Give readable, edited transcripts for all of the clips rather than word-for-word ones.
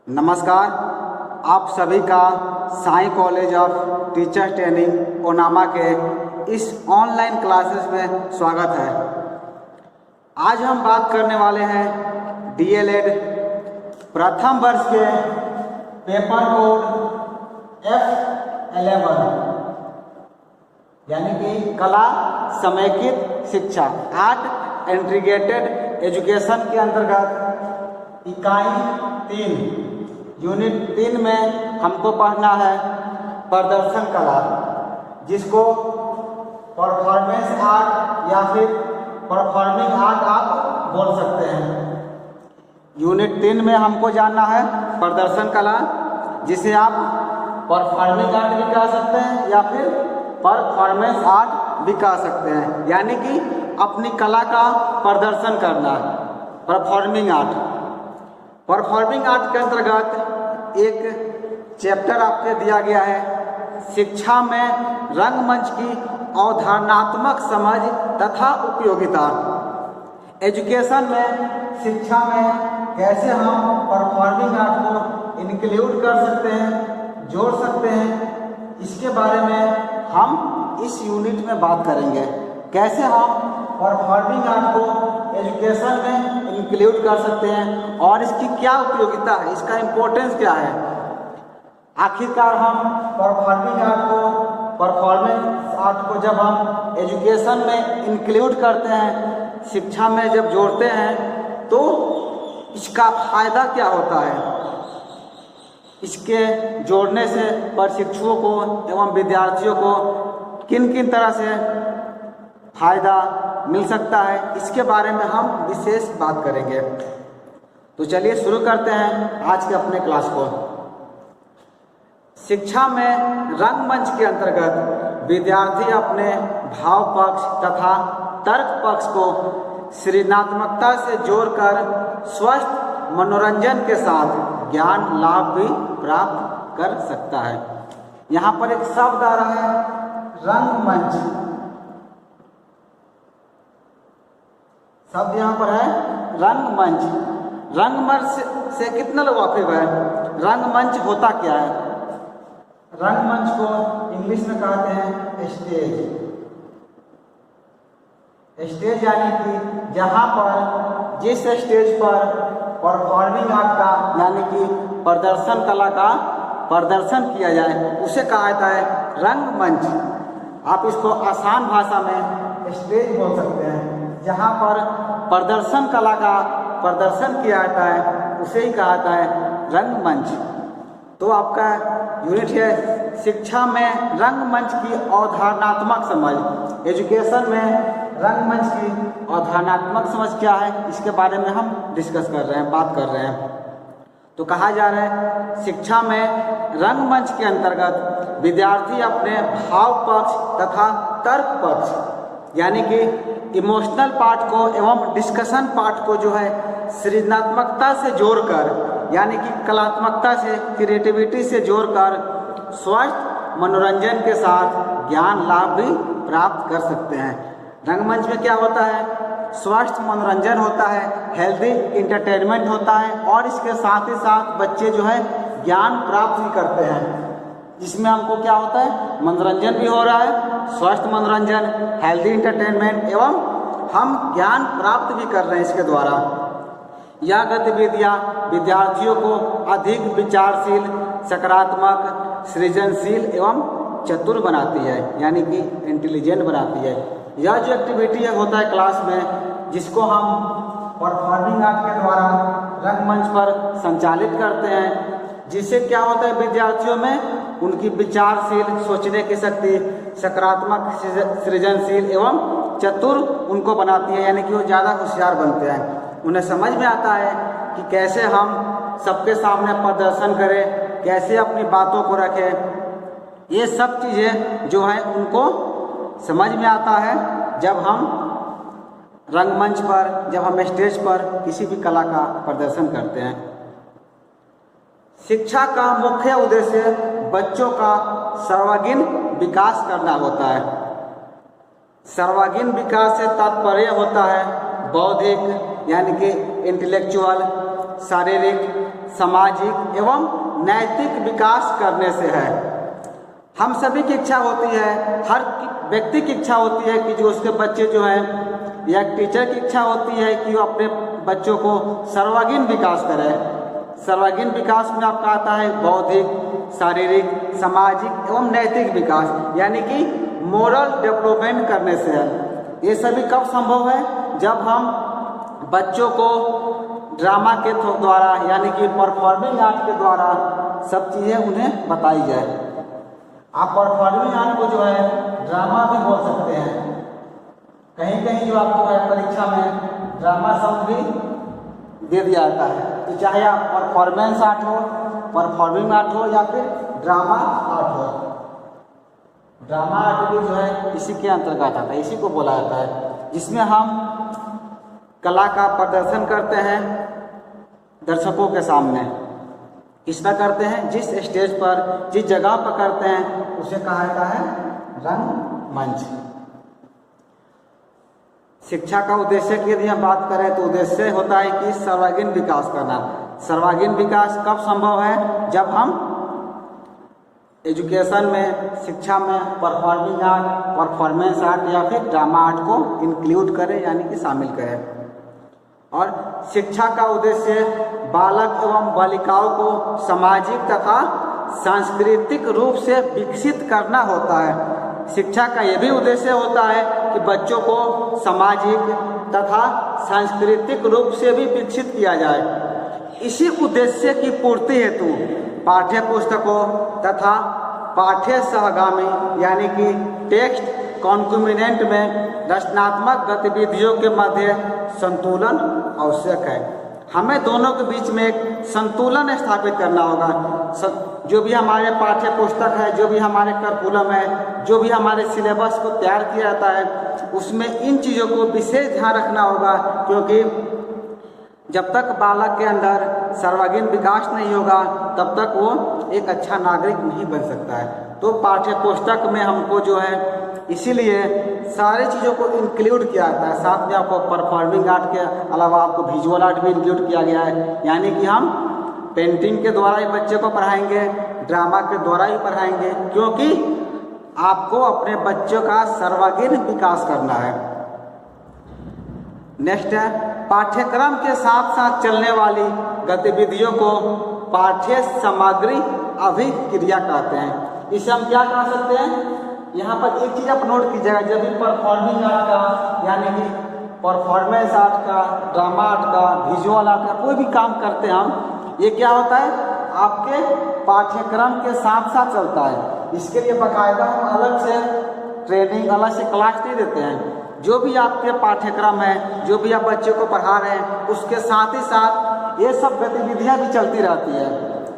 नमस्कार, आप सभी का Sai college of teacher training Onama के इस ऑनलाइन क्लासेस में स्वागत है। आज हम बात करने वाले हैं डीएलएड प्रथम वर्ष के पेपर कोड F11 यानी कि कला समेकित शिक्षा आर्ट इंटीग्रेटेड एजुकेशन के अंतर्गत इकाई 3 यूनिट 3 में हमको पढ़ना है प्रदर्शन कला, जिसको परफॉर्मेंस आर्ट या फिर परफॉर्मिंग आर्ट आप बोल सकते हैं। यूनिट 3 में हमको जानना है प्रदर्शन कला, जिसे आप परफॉर्मिंग आर्ट भी कह सकते हैं या फिर परफॉर्मेंस आर्ट भी कह सकते हैं, यानी कि अपनी कला का प्रदर्शन करना, परफॉर्मिंग आर्ट। परफॉर्मिंग आर्ट के अंतर्गत एक चैप्टर आपको दिया गया है, शिक्षा में रंगमंच की अवधारणात्मक समझ तथा उपयोगिता। एजुकेशन में शिक्षा में कैसे हम परफॉर्मिंग आर्ट को इंक्लूड कर सकते हैं, जोड़ सकते हैं, इसके बारे में हम इस यूनिट में बात करेंगे। कैसे हम परफॉर्मिंग आर्ट को एजुकेशन में इंक्लूड कर सकते हैं और इसकी क्या उपयोगिता है, इसका इम्पोर्टेंस क्या है। आखिरकार हम परफॉर्मिंग आर्ट को, परफॉर्मेंस आर्ट को जब हम एजुकेशन में इंक्लूड करते हैं, शिक्षा में जब जोड़ते हैं, तो इसका फायदा क्या होता है। इसके जोड़ने से प्रशिक्षुओं को एवं विद्यार्थियों को किन किन तरह से फायदा मिल सकता है, इसके बारे में हम विशेष बात करेंगे। तो चलिए शुरू करते हैं आज के अपने क्लास को। शिक्षा में रंगमंच के अंतर्गत विद्यार्थी अपने भाव पक्ष तथा तर्क पक्ष को सृजनात्मकता से जोड़कर स्वस्थ मनोरंजन के साथ ज्ञान लाभ भी प्राप्त कर सकता है। यहाँ पर एक शब्द आ रहा है रंगमंच, शब्द यहाँ पर है रंगमंच। रंगमंच से कितने लोग वाकिफ है? रंगमंच होता क्या है? रंगमंच को इंग्लिश में कहते हैं स्टेज। स्टेज यानी कि जहाँ पर, जिस स्टेज पर परफॉर्मिंग आर्ट का यानी कि प्रदर्शन कला का प्रदर्शन किया जाए, उसे कहा जाता है रंगमंच। आप इसको आसान भाषा में स्टेज बोल सकते हैं। जहाँ पर प्रदर्शन कला का प्रदर्शन किया जाता है, उसे ही कहा जाता है रंगमंच। तो आपका यूनिट है शिक्षा में रंगमंच की अवधारणात्मक समझ। एजुकेशन में रंगमंच की अवधारणात्मक समझ क्या है, इसके बारे में हम डिस्कस कर रहे हैं, बात कर रहे हैं। तो कहा जा रहा है शिक्षा में रंगमंच के अंतर्गत विद्यार्थी अपने भाव पक्ष तथा तर्क पक्ष यानी कि इमोशनल पार्ट को एवं डिस्कशन पार्ट को जो है सृजनात्मकता से जोड़कर, यानी कि कलात्मकता से, क्रिएटिविटी से जोड़कर स्वस्थ मनोरंजन के साथ ज्ञान लाभ भी प्राप्त कर सकते हैं। रंगमंच में क्या होता है? स्वस्थ मनोरंजन होता है, हेल्दी इंटरटेनमेंट होता है और इसके साथ ही साथ बच्चे जो है ज्ञान प्राप्त भी करते हैं। जिसमें हमको क्या होता है? मनोरंजन भी हो रहा है, स्वस्थ मनोरंजन, हेल्दी इंटरटेनमेंट एवं हम ज्ञान प्राप्त भी कर रहे हैं इसके द्वारा। यह गतिविधियाँ विद्यार्थियों को अधिक विचारशील, सकारात्मक, सृजनशील एवं चतुर बनाती है, यानी कि इंटेलिजेंट बनाती है। यह जो एक्टिविटी होता है क्लास में, जिसको हम परफॉर्मिंग आर्ट के द्वारा रंगमंच पर संचालित करते हैं, जिससे क्या होता है विद्यार्थियों में उनकी विचारशील, सोचने की शक्ति, सकारात्मक, सृजनशील एवं चतुर उनको बनाती है, यानी कि वो ज़्यादा होशियार बनते हैं। उन्हें समझ में आता है कि कैसे हम सबके सामने प्रदर्शन करें, कैसे अपनी बातों को रखें। ये सब चीज़ें जो हैं उनको समझ में आता है जब हम रंगमंच पर, जब हम स्टेज पर किसी भी कला का प्रदर्शन करते हैं। शिक्षा का मुख्य उद्देश्य बच्चों का सर्वांगीण विकास करना होता है। सर्वांगीण विकास से तात्पर्य होता है बौद्धिक यानी कि इंटेलेक्चुअल, शारीरिक सामाजिक एवं नैतिक विकास करने से है। हम सभी की इच्छा होती है, हर व्यक्ति की इच्छा होती है कि जो उसके बच्चे जो हैं, या टीचर की इच्छा होती है कि वो अपने बच्चों को सर्वांगीण विकास करे। सर्वांगीण विकास में आपका आता है बौद्धिक, शारीरिक, सामाजिक एवं नैतिक विकास, यानी कि मोरल डेवलपमेंट करने से है। ये सभी कब संभव है? जब हम बच्चों को ड्रामा के द्वारा यानी कि परफॉर्मिंग आर्ट के द्वारा सब चीज़ें उन्हें बताई जाए। आप परफॉर्मिंग आर्ट को जो है ड्रामा भी बोल सकते हैं। कहीं कहीं जो आपको है परीक्षा में ड्रामा शब्द भी दे दिया जाता है। तो चाहे आप परफॉर्मेंस आर्ट हो, परफॉर्मिंग आर्ट हो या फिर ड्रामा आर्ट हो, ड्रामा आर्ट भी जो है इसी के अंतर्गत आता है, इसी को बोला जाता है, जिसमें हम कला का प्रदर्शन करते हैं दर्शकों के सामने। किस तरह करते हैं? जिस स्टेज पर, जिस जगह पर करते हैं उसे कहा जाता है रंगमंच। शिक्षा का उद्देश्य की यदि हम बात करें तो उद्देश्य होता है कि सर्वांगीण विकास करना। सर्वांगीण विकास कब संभव है? जब हम एजुकेशन में, शिक्षा में परफॉर्मिंग आर्ट, परफॉर्मेंस आर्ट या फिर ड्रामा आर्ट को इंक्लूड करें, यानी कि शामिल करें। और शिक्षा का उद्देश्य बालक एवं बालिकाओं को सामाजिक तथा सांस्कृतिक रूप से विकसित करना होता है। शिक्षा का यह भी उद्देश्य होता है कि बच्चों को सामाजिक तथा सांस्कृतिक रूप से भी विकसित किया जाए। इसी उद्देश्य की पूर्ति हेतु पाठ्य पुस्तकों तथा पाठ्य सहगामी यानी कि टेक्स्ट कॉन्कमिनेंट में रचनात्मक गतिविधियों के मध्य संतुलन आवश्यक है। हमें दोनों के बीच में एक संतुलन स्थापित करना होगा। जो भी हमारे पाठ्य पुस्तक है, जो भी हमारे करिकुलम है, जो भी हमारे सिलेबस को तैयार किया जाता है, उसमें इन चीज़ों को विशेष ध्यान रखना होगा, क्योंकि जब तक बालक के अंदर सर्वांगीण विकास नहीं होगा तब तक वो एक अच्छा नागरिक नहीं बन सकता है। तो पाठ्य पुस्तक में हमको जो है इसीलिए सारी चीज़ों को इंक्लूड किया जाता है। साथ में आपको परफॉर्मिंग आर्ट के अलावा आपको विजुअल आर्ट भी इंक्लूड किया गया है, यानी कि हम पेंटिंग के द्वारा ही बच्चे को पढ़ाएंगे, ड्रामा के द्वारा ही पढ़ाएंगे, क्योंकि आपको अपने बच्चों का सर्वांगीण विकास करना है। नेक्स्ट है पाठ्यक्रम के साथ साथ चलने वाली गतिविधियों को पाठ्य सामग्री अभिक्रिया कहते हैं। इसे हम क्या कह सकते हैं? यहाँ पर एक चीज़ आप नोट कीजिएगा, जब भी परफॉर्मिंग आर्ट का यानी कि परफॉर्मेंस आर्ट का, ड्रामा आर्ट का, विजुअल आर्ट का कोई भी काम करते हैं हम, ये क्या होता है? आपके पाठ्यक्रम के साथ साथ चलता है। इसके लिए बाकायदा हम अलग से ट्रेनिंग, अलग से क्लास नहीं देते हैं। जो भी आपके पाठ्यक्रम है, जो भी आप बच्चे को पढ़ा रहे हैं, उसके साथ ही साथ ये सब गतिविधियाँ भी चलती रहती है,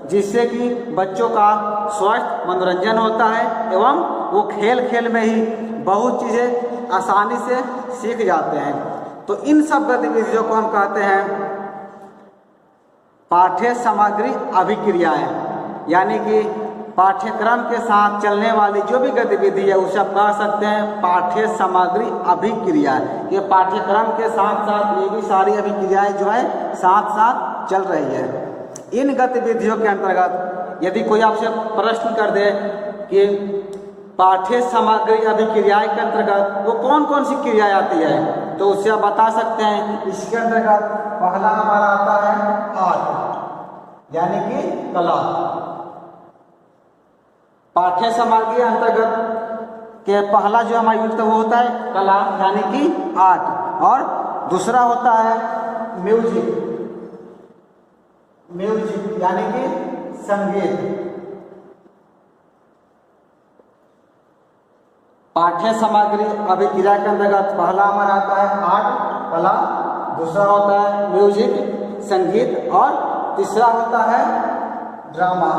जिससे कि बच्चों का स्वस्थ मनोरंजन होता है एवं वो खेल खेल में ही बहुत चीज़ें आसानी से सीख जाते हैं। तो इन सब गतिविधियों को हम कहते हैं पाठ्य सामग्री अभिक्रियाएं, यानी कि पाठ्यक्रम के साथ चलने वाली जो भी गतिविधि है उसे आप कह सकते हैं पाठ्य सामग्री अभिक्रिया। ये पाठ्यक्रम के साथ साथ ये भी सारी अभिक्रियाएं जो है साथ साथ चल रही है। इन गतिविधियों के अंतर्गत यदि कोई आपसे प्रश्न कर दे कि पाठ्य सामग्री अभिक्रियाएं के अंतर्गत वो कौन कौन सी क्रियाएं आती है, तो उससे आप बता सकते हैं इसके अंतर्गत पहला हमारा आता है आर्ट, यानी कि कला। पाठ्य सामग्री अंतर्गत के पहला जो हमारा युक्त वो होता है कला, यानी कि आर्ट, और दूसरा होता है म्यूजिक, यानी कि संगीत। पाठ्य सामग्री अभिक्रिया के अंतर्गत पहला हमारा आता है आर्ट, कला, दूसरा होता है म्यूजिक, संगीत, और तीसरा होता है ड्रामा,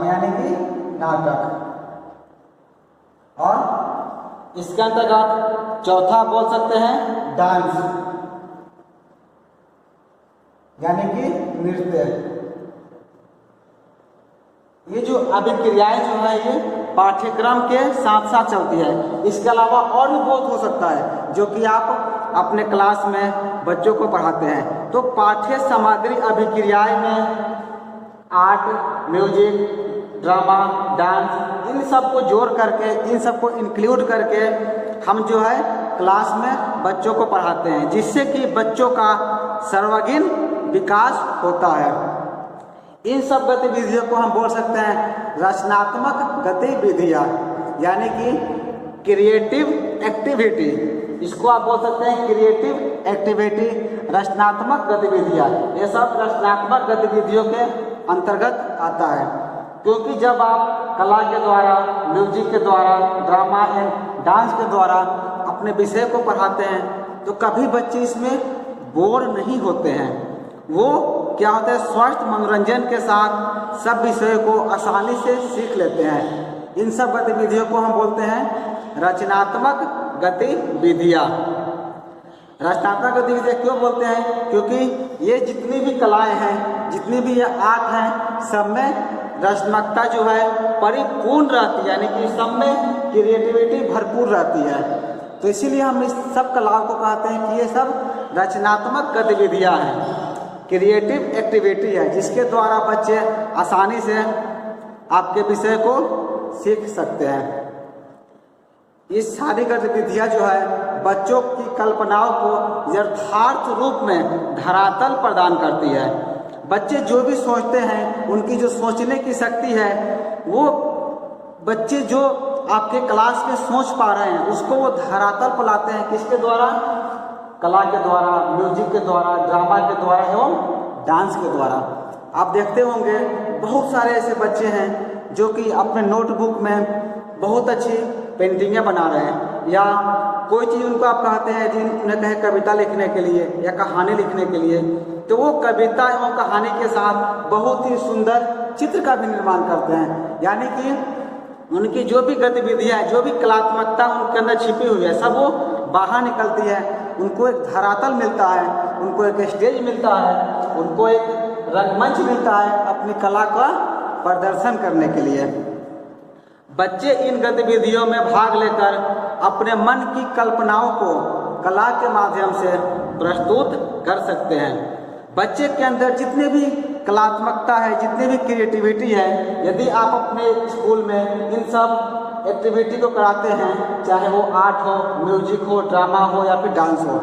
यानी कि नाटक। और इसके अंतर्गत चौथा बोल सकते हैं डांस, यानी कि नृत्य। ये जो अभिक्रियाएं जो है ये पाठ्यक्रम के साथ साथ चलती है। इसके अलावा और भी बहुत हो सकता है जो कि आप अपने क्लास में बच्चों को पढ़ाते हैं। तो पाठ्य सामग्री अभिक्रियाएं में आर्ट, म्यूजिक, ड्रामा, डांस, इन सब को जोड़ करके, इन सब को इंक्लूड करके हम जो है क्लास में बच्चों को पढ़ाते हैं, जिससे कि बच्चों का सर्वांगीण विकास होता है। इन सब गतिविधियों को हम बोल सकते हैं रचनात्मक गतिविधियाँ, यानी कि क्रिएटिव एक्टिविटी। इसको आप बोल सकते हैं क्रिएटिव एक्टिविटी, रचनात्मक गतिविधियाँ। ये सब रचनात्मक गतिविधियों के अंतर्गत आता है, क्योंकि जब आप कला के द्वारा, म्यूजिक के द्वारा, ड्रामा एंड डांस के द्वारा अपने विषय को पढ़ाते हैं तो कभी बच्चे इसमें बोर नहीं होते हैं। वो क्या होता है, स्वस्थ मनोरंजन के साथ सब विषयों को आसानी से सीख लेते हैं। इन सब गतिविधियों को हम बोलते हैं रचनात्मक गतिविधियाँ। रचनात्मक गतिविधियाँ क्यों बोलते हैं? क्योंकि ये जितनी भी कलाएँ हैं, जितनी भी ये आर्ट हैं, सब में रचनात्मकता जो है परिपूर्ण रहती है, यानी कि सब में क्रिएटिविटी भरपूर रहती है। तो इसीलिए हम इस सब कलाओं को कहते हैं कि ये सब रचनात्मक गतिविधियाँ हैं, क्रिएटिव एक्टिविटी है, जिसके द्वारा बच्चे आसानी से आपके विषय को सीख सकते हैं। इस सारी गतिविधियाँ जो है बच्चों की कल्पनाओं को यथार्थ रूप में धरातल प्रदान करती है। बच्चे जो भी सोचते हैं, उनकी जो सोचने की शक्ति है, वो बच्चे जो आपके क्लास में सोच पा रहे हैं उसको वो धरातल पर लाते हैं। किसके द्वारा? कला के द्वारा, म्यूजिक के द्वारा, ड्रामा के द्वारा एवं डांस के द्वारा। आप देखते होंगे बहुत सारे ऐसे बच्चे हैं जो कि अपने नोटबुक में बहुत अच्छी पेंटिंगें बना रहे हैं, या कोई चीज़ उनको आप कहते हैं जिन उन्हें कहे कविता लिखने के लिए या कहानी लिखने के लिए, तो वो कविता एवं कहानी के साथ बहुत ही सुंदर चित्र का भी निर्माण करते हैं। यानी कि उनकी जो भी गतिविधियाँ, जो भी कलात्मकता उनके अंदर छिपी हुई है, सब वो बाहर निकलती है। उनको एक धरातल मिलता है, उनको एक स्टेज मिलता है, उनको एक रंगमंच मिलता है अपनी कला का प्रदर्शन करने के लिए। बच्चे इन गतिविधियों में भाग लेकर अपने मन की कल्पनाओं को कला के माध्यम से प्रस्तुत कर सकते हैं। बच्चे के अंदर जितने भी कलात्मकता है, जितनी भी क्रिएटिविटी है, यदि आप अपने स्कूल में इन सब एक्टिविटी को कराते हैं, चाहे वो आर्ट हो, म्यूजिक हो, ड्रामा हो या फिर डांस हो,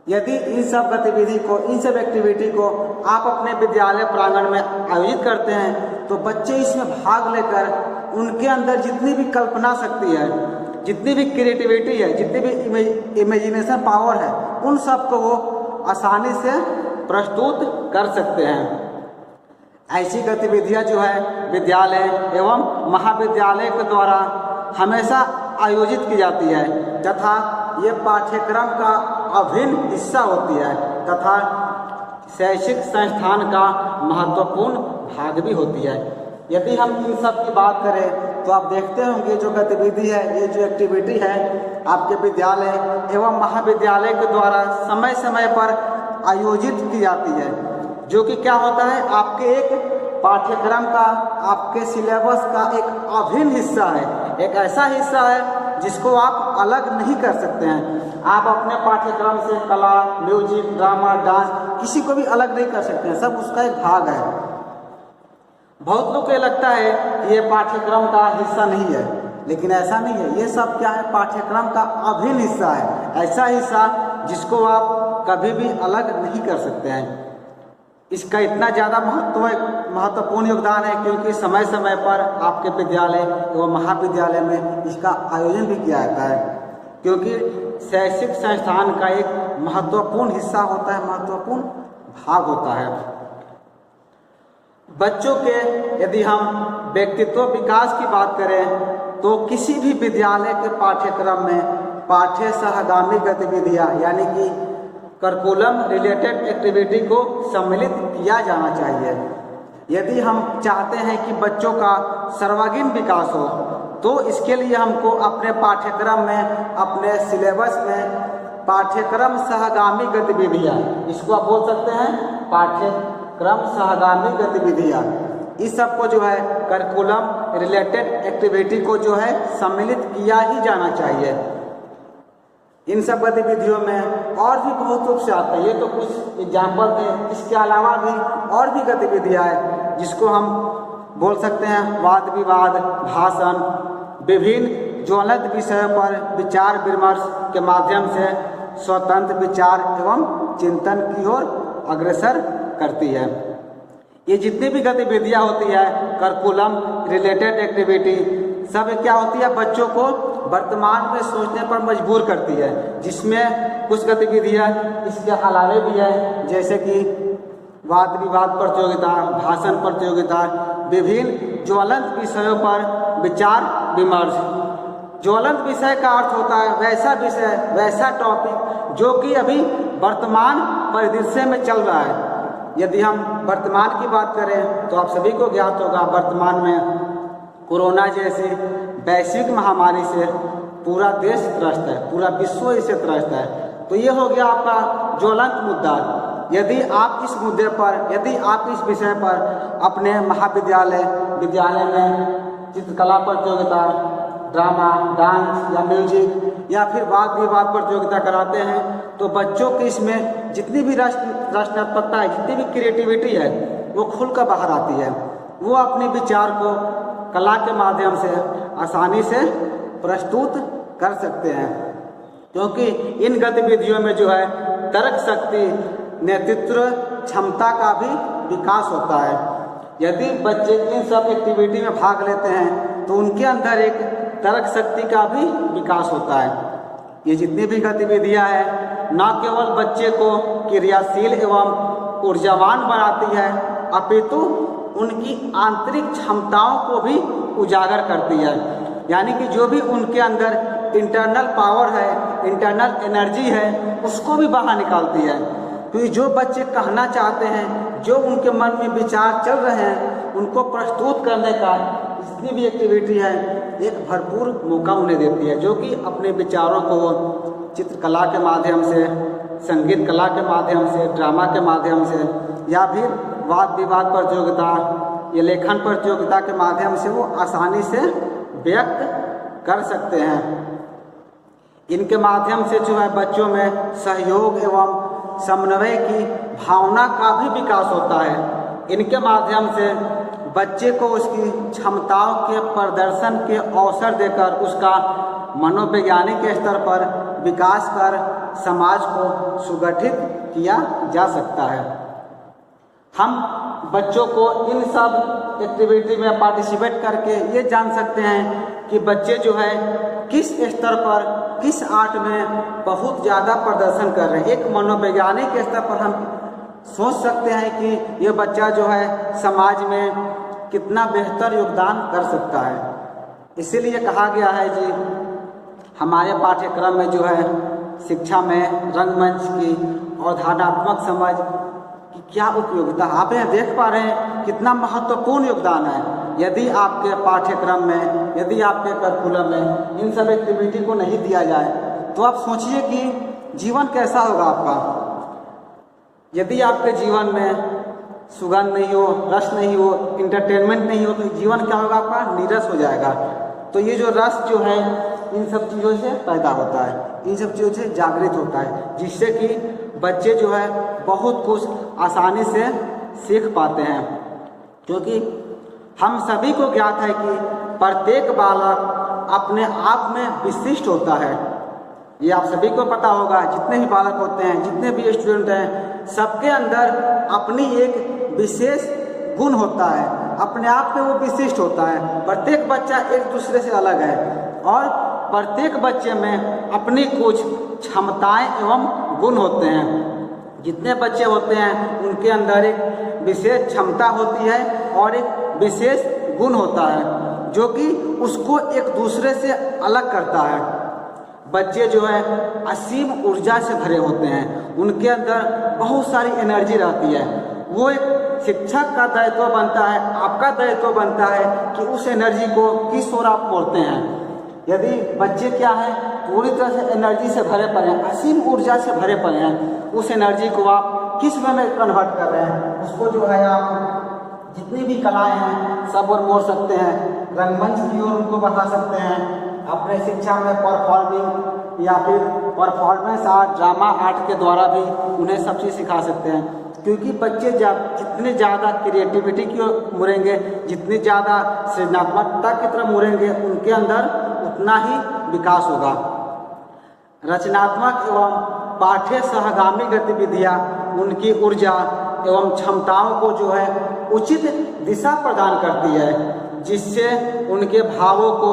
यदि इन सब गतिविधि को, इन सब एक्टिविटी को आप अपने विद्यालय प्रांगण में आयोजित करते हैं, तो बच्चे इसमें भाग लेकर उनके अंदर जितनी भी कल्पना शक्ति है, जितनी भी क्रिएटिविटी है, जितनी भी इमेजिनेशन पावर है, उन सब को वो आसानी से प्रस्तुत कर सकते हैं। ऐसी गतिविधियां जो है विद्यालय एवं महाविद्यालय के द्वारा हमेशा आयोजित की जाती है तथा ये पाठ्यक्रम का अभिन्न हिस्सा होती है तथा शैक्षिक संस्थान का महत्वपूर्ण भाग भी होती है। यदि हम इन सब की बात करें तो आप देखते होंगे जो गतिविधि है, ये जो एक्टिविटी है आपके विद्यालय एवं महाविद्यालय के द्वारा समय समय पर आयोजित की जाती है, जो कि क्या होता है, आपके एक पाठ्यक्रम का, आपके सिलेबस का एक अभिन्न हिस्सा है, एक ऐसा हिस्सा है जिसको आप अलग नहीं कर सकते हैं। आप अपने पाठ्यक्रम से कला, म्यूजिक, ड्रामा, डांस किसी को भी अलग नहीं कर सकते हैं, सब उसका एक भाग है। बहुत लोग को ये लगता है कि ये पाठ्यक्रम का हिस्सा नहीं है, लेकिन ऐसा नहीं है। ये सब क्या है, पाठ्यक्रम का अभिन्न हिस्सा है, ऐसा हिस्सा जिसको आप कभी भी अलग नहीं कर सकते हैं। इसका इतना ज़्यादा महत्वपूर्ण योगदान है क्योंकि समय समय पर आपके विद्यालय एवं महाविद्यालय में इसका आयोजन भी किया जाता है, क्योंकि शैक्षिक संस्थान का एक महत्वपूर्ण हिस्सा होता है, महत्वपूर्ण भाग होता है। बच्चों के यदि हम व्यक्तित्व विकास की बात करें तो किसी भी विद्यालय के पाठ्यक्रम में पाठ्य सहगामी गतिविधियाँ यानी कि करिकुलम रिलेटेड एक्टिविटी को सम्मिलित किया जाना चाहिए। यदि हम चाहते हैं कि बच्चों का सर्वांगीण विकास हो तो इसके लिए हमको अपने पाठ्यक्रम में, अपने सिलेबस में पाठ्यक्रम सहगामी गतिविधियाँ, इसको आप बोल सकते हैं पाठ्यक्रम सहगामी गतिविधियाँ, इस सब को जो है करिकुलम रिलेटेड एक्टिविटी को जो है सम्मिलित किया ही जाना चाहिए। इन सब गतिविधियों में और भी बहुत रूप से आते हैं। ये तो कुछ एग्जाम्पल थे, इसके अलावा भी और भी गतिविधियाँ हैं जिसको हम बोल सकते हैं वाद विवाद, भाषण, विभिन्न ज्वलंत विषयों पर विचार विमर्श के माध्यम से स्वतंत्र विचार एवं चिंतन की ओर अग्रसर करती है। ये जितनी भी गतिविधियाँ होती है, करिकुलम रिलेटेड एक्टिविटी, सब क्या होती है, बच्चों को वर्तमान में सोचने पर मजबूर करती है, जिसमें कुछ गतिविधियाँ इसके अलावे भी है, जैसे कि वाद विवाद प्रतियोगिता, भाषण प्रतियोगिता, विभिन्न ज्वलंत विषयों पर विचार विमर्श। ज्वलंत विषय का अर्थ होता है वैसा विषय, वैसा टॉपिक जो कि अभी वर्तमान परिदृश्य में चल रहा है। यदि हम वर्तमान की बात करें तो आप सभी को ज्ञात होगा, वर्तमान में कोरोना जैसी वैश्विक महामारी से पूरा देश त्रस्त है, पूरा विश्व इससे त्रस्त है। तो ये हो गया आपका ज्वलंत मुद्दा। यदि आप इस मुद्दे पर, यदि आप इस विषय पर अपने विद्यालय में चित्रकला प्रतियोगिता, ड्रामा, डांस या म्यूजिक या फिर वाद विवाद प्रतियोगिता कराते हैं तो बच्चों की इसमें जितनी भी रचनात्मकता है, जितनी भी क्रिएटिविटी है, वो खुलकर बाहर आती है। वो अपने विचार को कला के माध्यम से आसानी से प्रस्तुत कर सकते हैं, क्योंकि इन गतिविधियों में जो है तर्क शक्ति, नेतृत्व क्षमता का भी विकास होता है। यदि बच्चे इन सब एक्टिविटी में भाग लेते हैं तो उनके अंदर एक तर्क शक्ति का भी विकास होता है। ये जितनी भी गतिविधियां हैं न केवल बच्चे को क्रियाशील एवं ऊर्जावान बनाती है, अपितु उनकी आंतरिक क्षमताओं को भी उजागर करती है। यानी कि जो भी उनके अंदर इंटरनल पावर है, इंटरनल एनर्जी है, उसको भी बाहर निकालती है। क्योंकि जो बच्चे कहना चाहते हैं, जो उनके मन में विचार चल रहे हैं, उनको प्रस्तुत करने का जितनी भी एक्टिविटी है एक भरपूर मौका उन्हें देती है, जो कि अपने विचारों को चित्रकला के माध्यम से, संगीत कला के माध्यम से, ड्रामा के माध्यम से या फिर वाद विवाद प्रतियोगिता या लेखन प्रतियोगिता के माध्यम से वो आसानी से व्यक्त कर सकते हैं। इनके माध्यम से जो है बच्चों में सहयोग एवं समन्वय की भावना का भी विकास होता है। इनके माध्यम से बच्चे को उसकी क्षमताओं के प्रदर्शन के अवसर देकर उसका मनोवैज्ञानिक स्तर पर विकास कर समाज को सुगठित किया जा सकता है। हम बच्चों को इन सब एक्टिविटी में पार्टिसिपेट करके ये जान सकते हैं कि बच्चे जो है किस स्तर पर, किस आर्ट में बहुत ज़्यादा प्रदर्शन कर रहे हैं। एक मनोवैज्ञानिक स्तर पर हम सोच सकते हैं कि ये बच्चा जो है समाज में कितना बेहतर योगदान कर सकता है। इसीलिए कहा गया है जी हमारे पाठ्यक्रम में जो है शिक्षा में रंगमंच की अवधारणात्मक समझ की क्या उपयोगिता, आप यहाँ देख पा रहे हैं कितना महत्वपूर्ण योगदान है। यदि आपके पाठ्यक्रम में, यदि आपके करिकुलम में इन सब एक्टिविटी को नहीं दिया जाए तो आप सोचिए कि जीवन कैसा होगा आपका। यदि आपके जीवन में सुगंध नहीं हो, रस नहीं हो, इंटरटेनमेंट नहीं हो तो जीवन क्या होगा आपका, नीरस हो जाएगा। तो ये जो रस जो है इन सब चीज़ों से पैदा होता है, इन सब चीज़ों से जागृत होता है, जिससे कि बच्चे जो है बहुत कुछ आसानी से सीख पाते हैं। क्योंकि हम सभी को ज्ञात है कि प्रत्येक बालक अपने आप में विशिष्ट होता है। ये आप सभी को पता होगा, जितने भी बालक होते हैं, जितने भी स्टूडेंट हैं, सबके अंदर अपनी एक विशेष गुण होता है, अपने आप में वो विशिष्ट होता है। प्रत्येक बच्चा एक दूसरे से अलग है और प्रत्येक बच्चे में अपनी कुछ क्षमताएं एवं गुण होते हैं। जितने बच्चे होते हैं उनके अंदर एक विशेष क्षमता होती है और एक विशेष गुण होता है जो कि उसको एक दूसरे से अलग करता है। बच्चे जो है असीम ऊर्जा से भरे होते हैं, उनके अंदर बहुत सारी एनर्जी रहती है। वो एक शिक्षक का दायित्व बनता है, आपका दायित्व बनता है कि उस एनर्जी को किस ओर आप मोड़ते हैं। यदि बच्चे क्या है पूरी तरह से एनर्जी से भरे पड़े हैं, असीम ऊर्जा से भरे पड़े हैं, उस एनर्जी को आप किस वे में कन्वर्ट कर रहे हैं, उसको जो है आप जितनी भी कलाएं हैं सब और मोड़ सकते हैं, रंगमंच की ओर उनको बढ़ा सकते हैं, अपने शिक्षा में परफॉर्मिंग या फिर परफॉर्मेंस आर्ट, ड्रामा आर्ट के द्वारा भी उन्हें सब चीज़ सिखा सकते हैं। क्योंकि बच्चे जितने ज़्यादा क्रिएटिविटी की ओर मुड़ेंगे, जितनी ज़्यादा सृजनात्मकता की तरफ मुड़ेंगे, उनके अंदर उतना ही विकास होगा। रचनात्मक एवं पाठ्य सहगामी गतिविधियाँ उनकी ऊर्जा एवं क्षमताओं को जो है उचित दिशा प्रदान करती है, जिससे उनके भावों को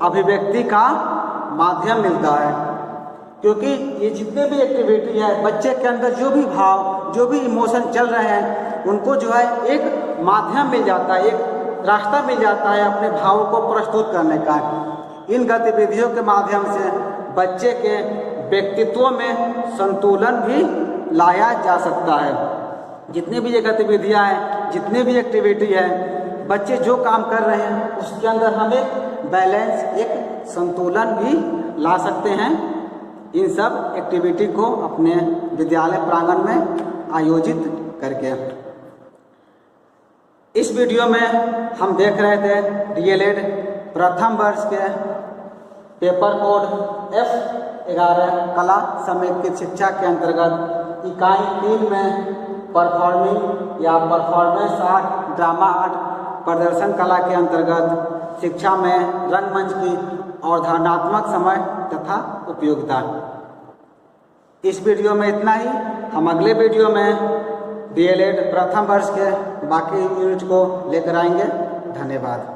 अभिव्यक्ति का माध्यम मिलता है। क्योंकि ये जितने भी एक्टिविटी है, बच्चे के अंदर जो भी भाव, जो भी इमोशन चल रहे हैं, उनको जो है एक माध्यम मिल जाता है, एक रास्ता मिल जाता है अपने भावों को प्रस्तुत करने का। इन गतिविधियों के माध्यम से बच्चे के व्यक्तित्व में संतुलन भी लाया जा सकता है। जितनी भी ये गतिविधियाँ हैं, जितनी भी एक्टिविटी है, बच्चे जो काम कर रहे हैं उसके अंदर हम एक बैलेंस, एक संतुलन भी ला सकते हैं इन सब एक्टिविटी को अपने विद्यालय प्रांगण में आयोजित करके। इस वीडियो में हम देख रहे थे डीएलएड प्रथम वर्ष के पेपर कोड F11 कला समेकित शिक्षा के अंतर्गत इकाई 3 में परफॉर्मिंग या परफॉर्मेंस आर्ट, ड्रामा आर्ट, प्रदर्शन कला के अंतर्गत शिक्षा में रंगमंच की अवधारणात्मक समझ तथा उपयोगिता। इस वीडियो में इतना ही। हम अगले वीडियो में डीएलएड प्रथम वर्ष के बाकी यूनिट को लेकर आएंगे। धन्यवाद।